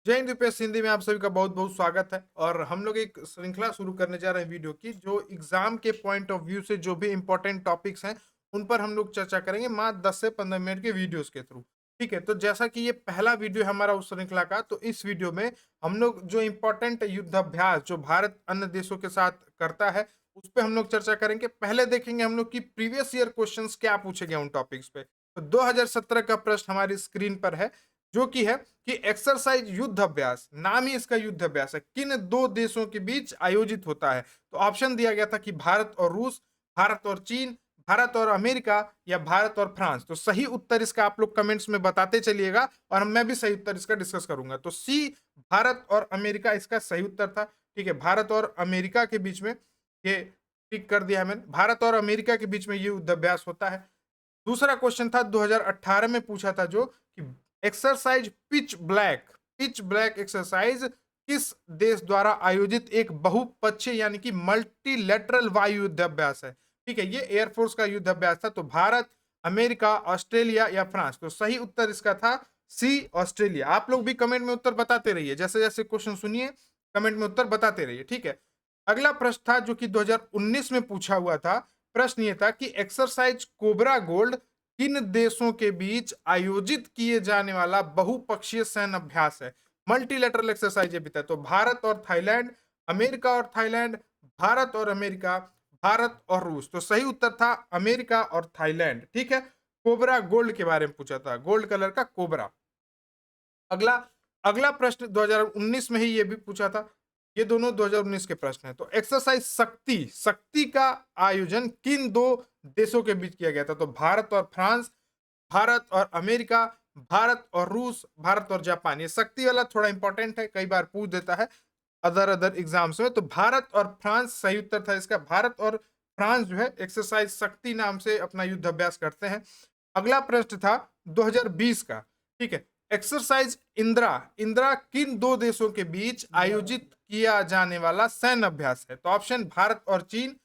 जय हिंद यूपीएससी हिंदी में आप सभी का बहुत बहुत स्वागत है। और हम लोग एक श्रृंखला शुरू करने जा रहे हैं वीडियो की, जो एग्जाम के पॉइंट ऑफ व्यू से जो भी इंपॉर्टेंट टॉपिक्स हैं उन पर हम लोग चर्चा करेंगे मात्र 10 से 15 मिनट के वीडियोस के थ्रू। ठीक है, तो जैसा कि ये पहला वीडियो है हमारा उस श्रृंखला का, तो इस वीडियो में हम लोग जो इंपॉर्टेंट युद्धाभ्यास जो भारत अन्य देशों के साथ करता है उस पर हम लोग चर्चा करेंगे। पहले देखेंगे हम लोग की प्रीवियस ईयर क्वेश्चंस क्या पूछे गए उन टॉपिक्स पे। तो 2017 का प्रश्न हमारी स्क्रीन पर है, जो कि है कि एक्सरसाइज युद्ध अभ्यास, नाम ही इसका युद्ध अभ्यास है, किन दो देशों के बीच आयोजित होता है। तो ऑप्शन दिया गया था कि भारत और रूस, भारत और चीन, भारत और अमेरिका या भारत और फ्रांस। तो सही उत्तर इसका आप लोग कमेंट्स में बताते चलिएगा और मैं भी सही उत्तर इसका डिस्कस करूंगा। तो सी, भारत और अमेरिका इसका सही उत्तर था। ठीक है, भारत और अमेरिका के बीच में ये टिक कर दिया है मैंने, भारत और अमेरिका के बीच में ये युद्ध अभ्यास होता है। दूसरा क्वेश्चन था 2018 में पूछा था, जो कि एक्सरसाइज पिच ब्लैक एक्सरसाइज किस देश द्वारा आयोजित एक बहुपक्षीय यानी कि मल्टीलेटरल वायु युद्ध अभ्यास है। ठीक है, ये एयरफोर्स का युद्ध अभ्यास था। तो भारत, अमेरिका, ऑस्ट्रेलिया या फ्रांस। तो सही उत्तर इसका था सी, ऑस्ट्रेलिया। आप लोग भी कमेंट में उत्तर बताते रहिए, जैसे जैसे क्वेश्चन सुनिए कमेंट में उत्तर बताते रहिए। ठीक है, अगला प्रश्न था जो कि 2019 में पूछा हुआ था। प्रश्न ये था कि एक्सरसाइज कोबरा गोल्ड किन देशों के बीच आयोजित किए जाने वाला बहुपक्षीय सैन्य अभ्यास है। मल्टीलेटरल एक्सरसाइज ये भी था। तो भारत और थाईलैंड, अमेरिका और थाईलैंड, भारत और अमेरिका, भारत और रूस। तो सही उत्तर था अमेरिका और थाईलैंड। ठीक है, कोबरा गोल्ड के बारे में पूछा था, गोल्ड कलर का कोबरा। अगला अगला प्रश्न 2019 में ही ये भी पूछा था। ये दोनों 2019 के प्रश्न हैं। तो एक्सरसाइज शक्ति का आयोजन किन दो देशों के बीच किया गया था। तो भारत और फ्रांस, भारत और अमेरिका, भारत और रूस, भारत और जापान। ये शक्ति वाला थोड़ा इंपॉर्टेंट है, कई बार पूछ देता है अदर एग्जाम्स में। तो भारत और फ्रांस सही उत्तर था इसका। भारत और फ्रांस जो है एक्सरसाइज शक्ति नाम से अपना युद्ध अभ्यास करते हैं। अगला प्रश्न था 2020 का। ठीक है, एक्सरसाइज इंदिरा किन दो देशों के बीच आयोजित किया जाने वाला सैन्य अभ्यास है। तो ऑप्शन भारत और चीन,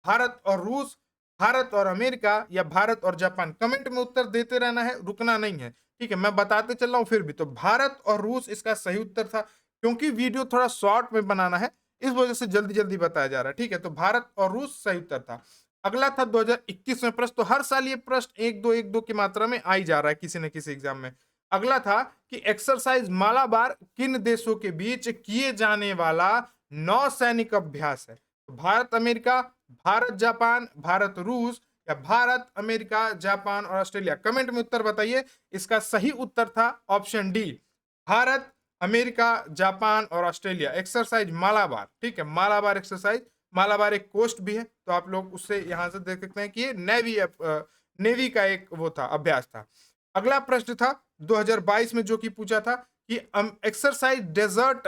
भारत और रूस, भारत और अमेरिका या भारत और जापान। कमेंट में उत्तर देते रहना है, रुकना नहीं है। ठीक है, मैं बताते चल रहा हूं फिर भी। तो भारत और रूस इसका सही उत्तर था। क्योंकि वीडियो थोड़ा शॉर्ट में बनाना है, इस वजह से जल्दी जल्दी बताया जा रहा है। ठीक है, तो भारत और रूस सही उत्तर था। अगला था 2021 में प्रश्न। तो हर साल ये प्रश्न एक दो की मात्रा में आ ही जा रहा है किसी न किसी एग्जाम में। अगला था कि एक्सरसाइज मालाबार किन देशों के बीच किए जाने वाला नौसैनिक अभ्यास है। तो भारत अमेरिका, भारत जापान, भारत रूस या भारत अमेरिका जापान और ऑस्ट्रेलिया। कमेंट में उत्तर बताइए। इसका सही उत्तर था option D, Bharat America Japan और ऑस्ट्रेलिया। एक्सरसाइज मालाबार। ठीक है, मालाबार एक्सरसाइज, मालाबार एक कोस्ट भी है, तो आप लोग उससे यहां से देख सकते हैं कि ये नेवी का एक वो था, अभ्यास था। अगला प्रश्न था 2022 में, जो कि पूछा था कि एक्सरसाइज डेजर्ट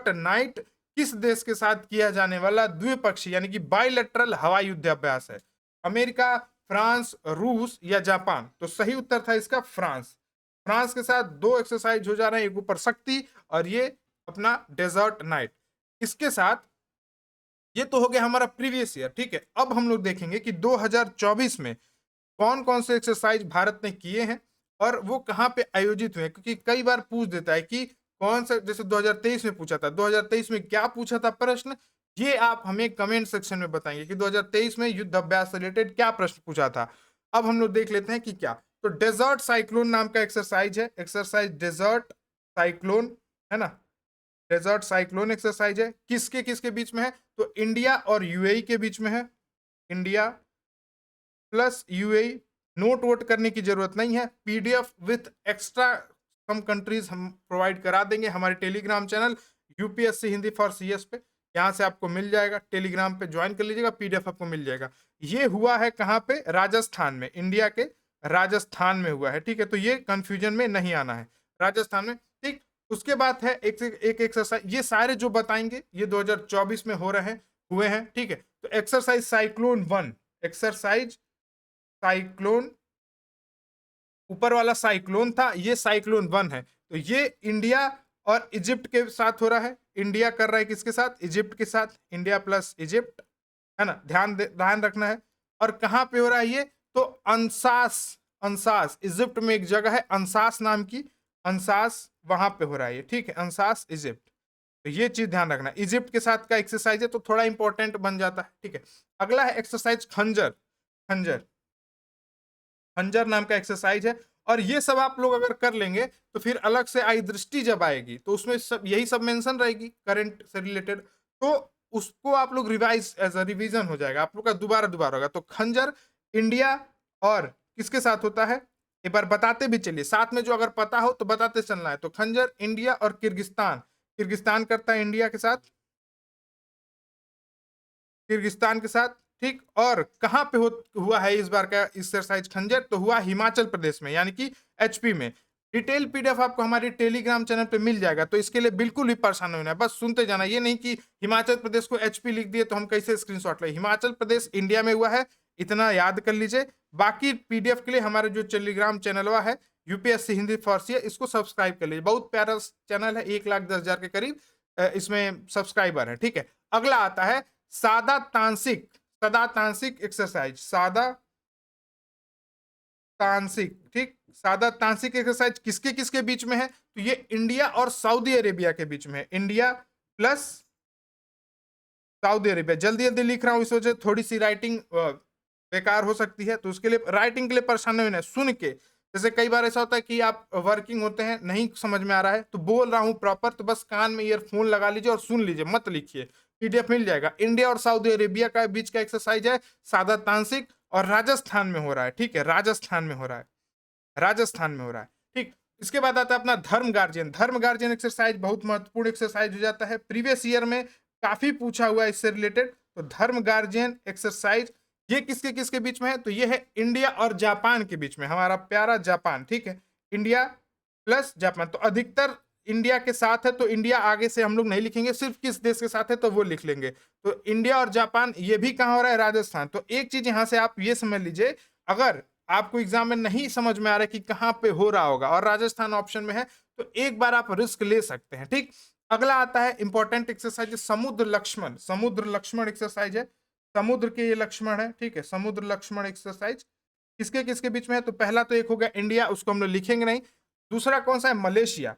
नाइट किस देश के साथ किया जाने वाला द्विपक्षीय यानी कि बाइलेटरल हवाई युद्ध अभ्यास है। अमेरिका, फ्रांस, रूस या जापान। तो सही उत्तर था इसका फ्रांस। फ्रांस के साथ दो एक्सरसाइज हो जा रहे हैं, एक ऊपर शक्ति और ये अपना डेजर्ट नाइट। इसके साथ ये तो हो गया हमारा प्रीवियस ईयर। ठीक है, अब हम लोग देखेंगे कि 2024 में कौन कौन से एक्सरसाइज भारत ने किए हैं और वो कहाँ पे आयोजित हुए हैं। क्योंकि कई बार पूछ देता है कि कौन सा, जैसे 2023 में पूछा था, 2023 में क्या पूछा था प्रश्न, ये आप हमें कमेंट सेक्शन में बताएंगे कि 2023 में युद्ध अभ्यास से रिलेटेड क्या प्रश्न पूछा था। अब हम लोग देख लेते हैं कि क्या। तो डेजर्ट साइक्लोन नाम का एक्सरसाइज है, एक्सरसाइज डेजर्ट साइक्लोन, है ना। डेजर्ट साइक्लोन एक्सरसाइज है, किसके किसके बीच में है। तो इंडिया और यूएई के बीच में है। India plus UAE. Note vote करने की जरूरत नहीं है, PDF with extra some countries हम प्रोवाइड करा देंगे हमारे Telegram channel UPSC Hindi for CS पे। यहाँ से आपको मिल जाएगा, टेलीग्राम पे ज्वाइन कर लीजिएगा, पीडीएफ आपको मिल जाएगा। ये हुआ है कहाँ पे, राजस्थान में, इंडिया के राजस्थान में हुआ है। ठीक है, तो ये कंफ्यूजन में नहीं आना है, राजस्थान में। ठीक, उसके बाद है एक एक्सरसाइज, ये सारे जो बताएंगे ये 2024 में हो रहे हैं, हुए हैं। ठीक है, तो एक्सरसाइज साइक्लोन 1, एक्सरसाइज साइक्लोन, ऊपर वाला साइक्लोन था, ये साइक्लोन 1 है। तो ये इंडिया और इजिप्ट के साथ हो रहा है। इंडिया कर रहा है किसके साथ, इजिप्ट के साथ, इंडिया प्लस इजिप्ट, है ना। ध्यान रखना है। और कहां पे हो रहा है ये, तो अंसास, अंसास इजिप्ट में एक जगह है अंसास नाम की, अंसास वहां पे हो रहा है ये, ठीक है, अंसास इजिप्ट। तो ये चीज ध्यान रखना, इजिप्ट के साथ का एक्सरसाइज है तो थोड़ा इंपॉर्टेंट बन जाता है, ठीक है। अगला है एक्सरसाइज खंजर। खंजर, खंजर नाम का एक्सरसाइज है, और ये सब आप लोग अगर कर लेंगे तो फिर अलग से आई दृष्टि जब आएगी तो उसमें सब यही सब मेंशन रहेगी करंट से रिलेटेड, तो उसको आप लोग रिवाइज एज अ रिवीजन हो जाएगा आप लोग का, दोबारा दोबारा होगा। तो खंजर इंडिया और किसके साथ होता है, एक बार बताते भी चलिए साथ में, जो अगर पता हो तो बताते चलना है। तो खंजर इंडिया और किर्गिस्तान, किर्गिस्तान करता है इंडिया के साथ, किर्गिस्तान के साथ, ठीक। और कहां पे हुआ है इस बार का एक्सरसाइज खंजर, तो हुआ हिमाचल प्रदेश में, यानी कि एचपी में। डिटेल पीडीएफ आपको हमारे टेलीग्राम चैनल पे मिल जाएगा, तो इसके लिए बिल्कुल भी परेशान नहीं होना है, बस सुनते जाना। ये नहीं कि हिमाचल प्रदेश को एचपी लिख दिए तो हम कैसे स्क्रीनशॉट ले, हिमाचल प्रदेश इंडिया में हुआ है, इतना याद कर लीजिए। बाकी पीडीएफ के लिए हमारे जो टेलीग्राम चैनल हुआ है यूपीएससी हिंदी फॉर सीए, इसको सब्सक्राइब कर लीजिए, बहुत प्यारा चैनल है, 1,10,000 के करीब इसमें सब्सक्राइबर है, ठीक है। अगला आता है सादा तांसिक, सदा तांसिक एक्सरसाइज, सादा तांसिक, ठीक। सादा तांसिक एक्सरसाइज किसके किसके बीच में है, तो ये इंडिया और सऊदी अरेबिया के बीच में है, इंडिया प्लस सऊदी अरेबिया। जल्दी जल्दी लिख रहा हूं इस वजह थोड़ी सी राइटिंग बेकार हो सकती है, तो उसके लिए राइटिंग के लिए परेशान नहीं होना है, सुन के। जैसे कई बार ऐसा होता है कि आप वर्किंग होते हैं, नहीं समझ में आ रहा है, तो बोल रहा हूं प्रॉपर, तो बस कान में ईयरफोन लगा लीजिए और सुन लीजिए, मत लिखिए, पीडीएफ मिल जाएगा। इंडिया और सऊदी अरेबिया का बीच का एक्सरसाइज है सादा तांसिक, और राजस्थान में हो रहा है, ठीक है, राजस्थान में हो रहा है, राजस्थान में हो रहा है, ठीक। इसके बाद आता है अपना धर्म गार्जियन। धर्म गार्जियन एक्सरसाइज बहुत महत्वपूर्ण एक्सरसाइज हो जाता है, प्रीवियस ईयर में काफी पूछा हुआ है इससे रिलेटेड। तो धर्म गार्जियन एक्सरसाइज ये किसके किसके बीच में है, तो ये है इंडिया और जापान के बीच में, हमारा प्यारा जापान, ठीक है, इंडिया प्लस जापान। तो अधिकतर इंडिया के साथ है, तो इंडिया आगे से हम लोग नहीं लिखेंगे, सिर्फ किस देश के साथ है तो वो लिख लेंगे। तो इंडिया और जापान ये भी कहां हो रहा है, राजस्थान। तो एक चीज यहां से आप ये समझ लीजिए, अगर आपको एग्जाम में नहीं समझ में आ रहा है कि कहां पे हो रहा होगा और राजस्थान ऑप्शन में है, तो एक बार आप रिस्क ले सकते हैं, ठीक। अगला आता है इंपॉर्टेंट एक्सरसाइज समुद्र लक्ष्मण, समुद्र लक्ष्मण एक्सरसाइज है, समुद्र के ये लक्ष्मण है, ठीक है, समुद्र लक्ष्मण एक्सरसाइज किसके किसके बीच में है, तो पहला तो एक हो गया इंडिया, उसको हम लोग लिखेंगे नहीं। दूसरा कौन सा है, मलेशिया,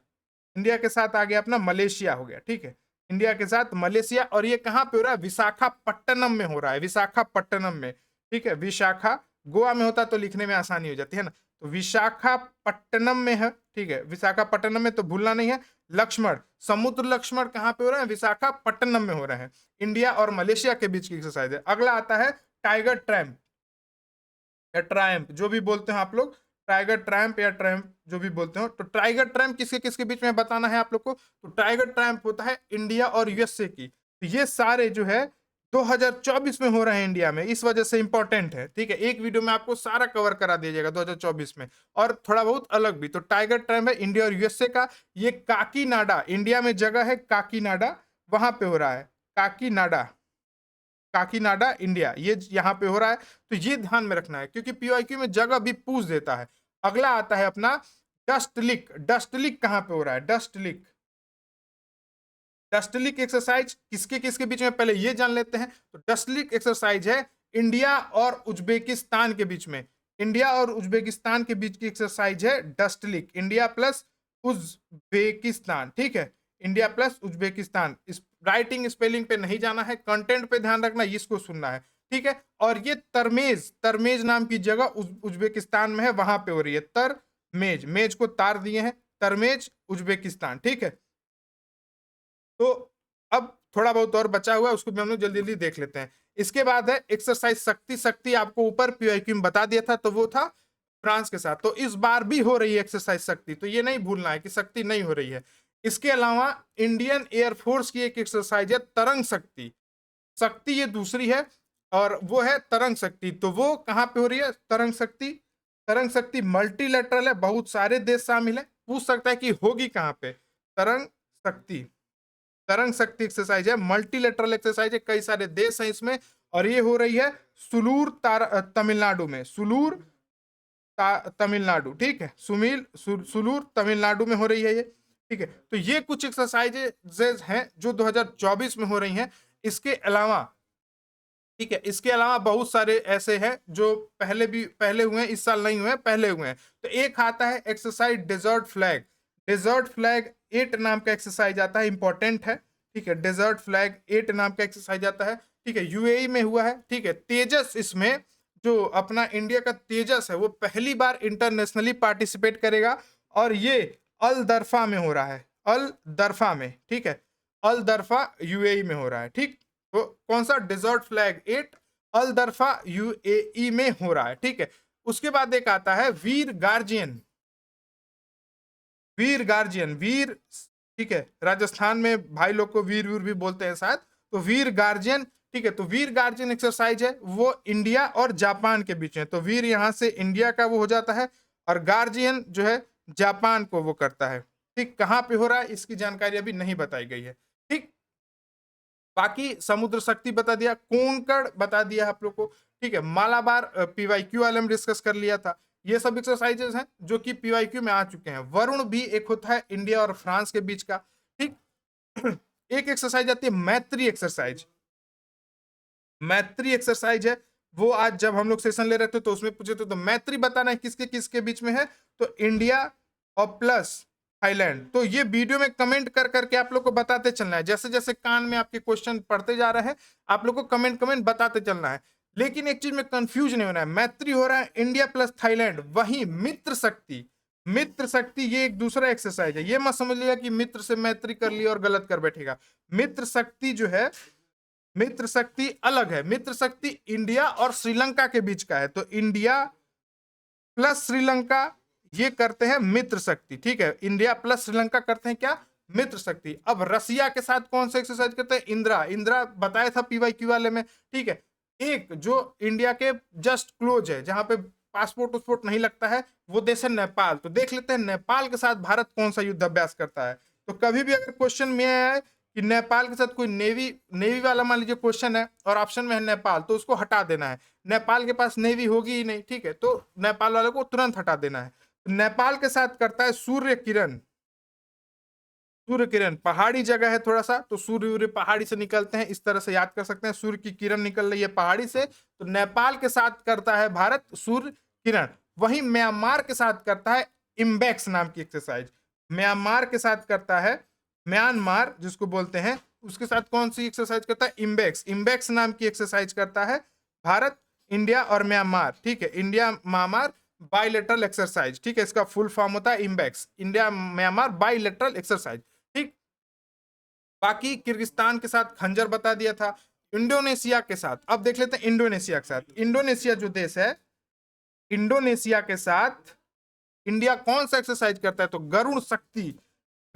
इंडिया के साथ आ गया अपना मलेशिया हो गया, ठीक है, इंडिया के साथ मलेशिया। और ये कहां पे हो रहा है, विशाखापट्टनम में हो रहा है, विशाखापट्टनम में, ठीक है, विशाखा, गोवा में होता तो लिखने में आसानी हो जाती है ना, तो विशाखापट्टनम में है, ठीक है, विशाखापट्टनम में, तो भूलना नहीं है। लक्ष्मण, समुद्र लक्ष्मण कहां पे हो रहा है, विशाखापट्टनम में हो रहे हैं, इंडिया और मलेशिया के बीच की एक्सरसाइज है। अगला आता है टाइगर ट्रैम्प या ट्रायम्प, जो भी बोलते हैं आप लोग, टाइगर ट्रैम्प या ट्रैम्प जो भी बोलते हो। तो टाइगर ट्रैम्प किसके किसके बीच में बताना है आप लोग को, तो टाइगर ट्रैम्प होता है इंडिया और यूएसए की। तो ये सारे जो है 2024 में हो रहे हैं इंडिया में, इस वजह से इंपॉर्टेंट है, ठीक है, एक वीडियो में आपको सारा कवर करा दिया जाएगा 2024 में, और थोड़ा बहुत अलग भी। तो टाइगर ट्रैम्प है इंडिया और यूएसए का, ये काकीनाडा, इंडिया में जगह है काकीनाडा, वहां पे हो रहा है, काकीनाडा, काकीनाडा इंडिया, ये यहाँ पे हो रहा है। तो ये ध्यान में रखना है, क्योंकि पीवाईक्यू में जगह भी पूछ देता है। अगला आता है अपना डस्टलिक, डस्टलिक कहां पे हो रहा है, डस्टलिक, डस्टलिक एक्सरसाइज किसके किसके बीच में, पहले ये जान लेते हैं। तो डस्टलिक एक्सरसाइज है इंडिया और उज्बेकिस्तान के बीच में, इंडिया और उज्बेकिस्तान के बीच की एक्सरसाइज है डस्टलिक, इंडिया प्लस उज्बेकिस्तान, ठीक है, इंडिया प्लस उज्बेकिस्तान। इस राइटिंग स्पेलिंग पे नहीं जाना है, कंटेंट पे ध्यान रखना, इसको सुनना है, ठीक है। और ये तरमेज, तरमेज नाम की जगह उज्बेकिस्तान में है, वहां पे हो रही है तरमेज, मेज को तार दिए हैं, तरमेज उज्बेकिस्तान, ठीक है। तो अब थोड़ा बहुत और बचा हुआ है, उसको भी हम लोग जल्दी जल्दी देख लेते हैं। इसके बाद है एक्सरसाइज शक्ति, शक्ति आपको ऊपर पीआईक्यू में बता दिया था, तो वो था फ्रांस के साथ। तो इस बार भी हो रही है एक्सरसाइज शक्ति, तो ये नहीं भूलना है कि शक्ति नहीं हो रही है। इसके अलावा इंडियन एयरफोर्स की एक एक्सरसाइज है तरंग शक्ति, शक्ति ये दूसरी है, और वो है तरंग शक्ति। तो वो कहां पे हो रही है तरंग शक्ति, तरंग शक्ति मल्टीलेटरल है, बहुत सारे देश शामिल है, पूछ सकता है कि होगी कहां पे, तरंग शक्ति, तरंग शक्ति एक्सरसाइज है, मल्टीलेटरल एक्सरसाइज है, कई सारे देश हैं इसमें, और ये हो रही है सुलूर तमिलनाडु में, सुलूर तमिलनाडु, ठीक है, सुलूर तमिलनाडु में हो रही है ये, ठीक है। तो ये कुछ एक्सरसाइजेज हैं जो 2024 में हो रही हैं। इसके अलावा, ठीक है, इसके अलावा बहुत सारे ऐसे हैं जो पहले हुए हैं, इस साल नहीं हुए हैं, पहले हुए हैं। तो एक आता है exercise desert flag, desert flag 8 नाम का एक्सरसाइज आता है, इंपॉर्टेंट है, ठीक है। डेजर्ट फ्लैग 8 नाम का एक्सरसाइज आता है, ठीक है, यूएई में हुआ है, ठीक है। तेजस, इसमें जो अपना इंडिया का तेजस है वो पहली बार इंटरनेशनली पार्टिसिपेट करेगा और ये अल दरफा में हो रहा है, अल दरफा में, ठीक है, अल दरफा यूएई में हो रहा है, ठीक। तो कौन सा? डेजर्ट फ्लैग 8 अल दरफा यूएई में हो रहा है, ठीक है। उसके बाद एक आता है वीर गार्जियन, वीर गार्जियन, वीर, ठीक है, राजस्थान में भाई लोग को वीर वीर भी बोलते हैं शायद, तो वीर गार्जियन, ठीक है। तो वीर गार्जियन एक्सरसाइज है वो इंडिया और जापान के बीच में, तो वीर यहां से इंडिया का वो हो जाता है और गार्जियन जो है जापान को वो करता है, ठीक। कहां पे हो रहा है इसकी जानकारी अभी नहीं बताई गई है, ठीक। बाकी समुद्र शक्ति बता दिया, कोंकण बता दिया आप लोग को, ठीक है। मालाबार पीवाईक्यू वाले में डिस्कस कर लिया था। ये सब एक्सरसाइजेस हैं जो कि पीवाईक्यू में आ चुके हैं। वरुण भी एक होता है इंडिया और फ्रांस के बीच का, ठीक। एक एक्सरसाइज आती है मैत्री एक्सरसाइज, मैत्री एक्सरसाइज है वो आज जब हम लोग सेशन ले रहे थे तो उसमें पूछे थे, तो मैत्री बताना है किसके किसके बीच में है, तो इंडिया और प्लस थाईलैंड। तो ये वीडियो में कमेंट कर करके आप लोग को बताते चलना है, जैसे जैसे कान में आपके क्वेश्चन पढ़ते जा रहे हैं आप लोग को कमेंट कमेंट बताते चलना है। लेकिन एक चीज में कंफ्यूज नहीं होना है, मैत्री हो रहा है इंडिया प्लस थाईलैंड, वही मित्र शक्ति, मित्र शक्ति ये एक दूसरा एक्सरसाइज है। ये मत समझ लिया कि मित्र से मैत्री कर लिया और गलत कर बैठेगा। मित्र शक्ति जो है, मित्र शक्ति अलग है। मित्र शक्ति इंडिया और श्रीलंका के बीच का है, तो इंडिया प्लस श्रीलंका ये करते हैं मित्र शक्ति, ठीक है। इंडिया प्लस श्रीलंका करते हैं क्या? मित्र शक्ति। अब रसिया के साथ कौन सा एक्सरसाइज करते हैं? इंदिरा, इंदिरा बताया था पीवाईक्यू वाले में, ठीक है। एक जो इंडिया के जस्ट क्लोज है, जहां पे पासपोर्ट उस्पोर्ट नहीं लगता है, वो देश है नेपाल। तो देख लेते हैं नेपाल के साथ भारत कौन सा युद्धाभ्यास करता है। तो कभी भी अगर क्वेश्चन में आए कि नेपाल के साथ कोई नेवी, नेवी वाला मान लीजिए क्वेश्चन है और ऑप्शन में है नेपाल, तो उसको हटा देना है। नेपाल के पास नेवी होगी ही नहीं, ठीक है, तो नेपाल वाले को तुरंत हटा देना है। नेपाल के साथ करता है सूर्य किरण, सूर्य किरण पहाड़ी जगह है थोड़ा सा, तो सूर्य पहाड़ी से निकलते हैं, इस तरह से याद कर सकते हैं, सूर्य की किरण निकल रही है पहाड़ी से, तो नेपाल के साथ करता है भारत सूर्य किरण। वही म्यांमार के साथ करता है इम्बेक्स नाम की एक्सरसाइज, म्यांमार के साथ करता है, म्यांमार जिसको बोलते हैं, उसके साथ कौन सी एक्सरसाइज करता है? इम्बेक्स, इम्बेक्स नाम की एक्सरसाइज करता है भारत, इंडिया और म्यांमार, ठीक है। इंडिया म्यांमार बाइलेटरल एक्सरसाइज, ठीक है, इसका फुल फॉर्म होता है IMBEX, India Myanmar bilateral exercise, ठीक। बाकी किर्गिस्तान के साथ खंजर बता दिया था। इंडोनेशिया के साथ अब देख लेते हैं, इंडोनेशिया के साथ, इंडोनेशिया जो देश है, इंडोनेशिया के साथ इंडिया कौन सा एक्सरसाइज करता है? तो गरुड़ शक्ति,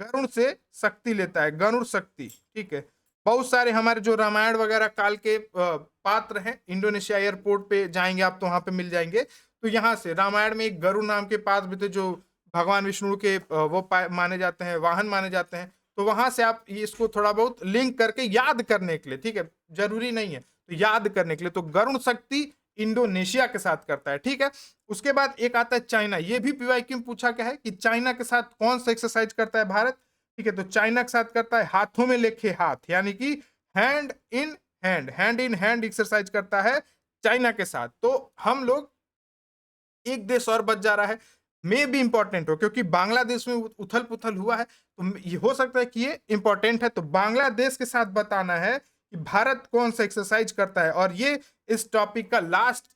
गरुड़ से शक्ति लेता है, गरुड़ शक्ति, ठीक है। बहुत सारे हमारे जो रामायण वगैरह काल के पात्र हैं, इंडोनेशिया एयरपोर्ट पे जाएंगे आप तो वहां पे मिल जाएंगे। तो यहाँ से रामायण में एक गरुड़ नाम के पात्र भी थे जो भगवान विष्णु के वो माने जाते हैं, वाहन माने जाते हैं। तो वहां से आप इसको थोड़ा बहुत लिंक करके याद करने के लिए, ठीक है, जरूरी नहीं है, तो याद करने के लिए, तो गरुड़ शक्ति इंडोनेशिया के साथ करता है, ठीक है। उसके बाद एक आता है चाइना, ये भी पीवाईक्यू में पूछा गया है कि चाइना के साथ कौन सा एक्सरसाइज करता है भारत, ठीक है। तो चाइना के साथ करता है हाथों में लेखे हाथ, यानी कि hand in hand, hand in hand exercise करता है चाइना के साथ। तो हम लोग एक देश और बच जा रहा है, मे भी इंपॉर्टेंट हो, क्योंकि बांग्लादेश में उथल पुथल हुआ है, तो ये हो सकता है कि ये इंपॉर्टेंट है। तो बांग्लादेश के साथ बताना है कि भारत कौन सा एक्सरसाइज करता है, और ये इस टॉपिक का लास्ट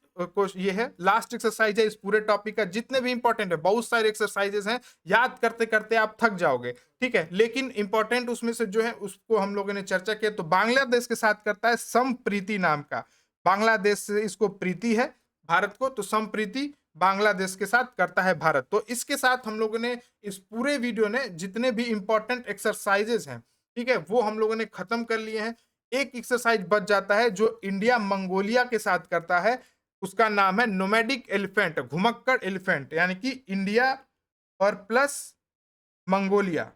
ये है, लास्ट एक्सरसाइज है इस पूरे टॉपिक का। जितने भी इंपॉर्टेंट है, बहुत सारे एक्सरसाइजेस हैं, याद करते करते आप थक जाओगे, ठीक है, लेकिन इंपॉर्टेंट उसमें से जो है उसको हम लोगों ने चर्चा किया। तो बांग्लादेश के साथ करता है संप्रीति नाम का, बांग्लादेश से इसको प्रीति है भारत को, तो संप्रीति बांग्लादेश के साथ करता है भारत। तो इसके साथ हम लोगों ने इस पूरे वीडियो ने जितने भी इंपॉर्टेंट एक्सरसाइजेस हैं, ठीक है, वो हम लोगों ने खत्म कर लिए हैं। एक एक्सरसाइज बच जाता है जो इंडिया मंगोलिया के साथ करता है, उसका नाम है नोमैडिक एलिफेंट, घुमक्कड़ एलिफेंट, यानी कि इंडिया और प्लस मंगोलिया।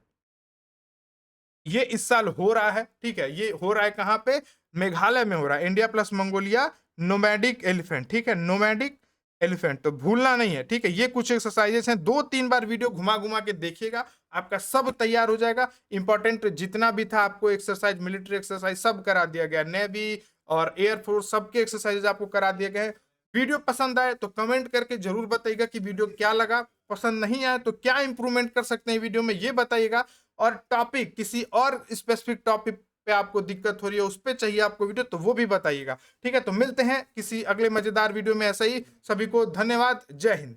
ये इस साल हो रहा है, ठीक है, ये हो रहा है कहां पे? मेघालय में हो रहा है, India plus Mongolia nomadic elephant, ठीक है, नोमैडिक एलिफेंट, तो भूलना नहीं है, ठीक है। ये कुछ एक्सरसाइजेस हैं, 2-3 बार वीडियो घुमा घुमा के देखिएगा, आपका सब तैयार हो जाएगा। इंपॉर्टेंट जितना भी था आपको एक्सरसाइज, मिलिट्री एक्सरसाइज सब करा दिया गया, नेवी और एयरफोर्स सबके एक्सरसाइजेज आपको करा दिए गए। वीडियो पसंद आए तो कमेंट करके जरूर बताइएगा कि वीडियो क्या लगा, पसंद नहीं आए तो क्या इंप्रूवमेंट कर सकते हैं वीडियो में, ये बताइएगा। और टॉपिक किसी और स्पेसिफिक टॉपिक पे आपको दिक्कत हो रही है, उस पे चाहिए आपको वीडियो, तो वो भी बताइएगा। ठीक है, तो मिलते हैं किसी अगले मजेदार वीडियो में ऐसा ही। सभी को धन्यवाद। जय हिंद।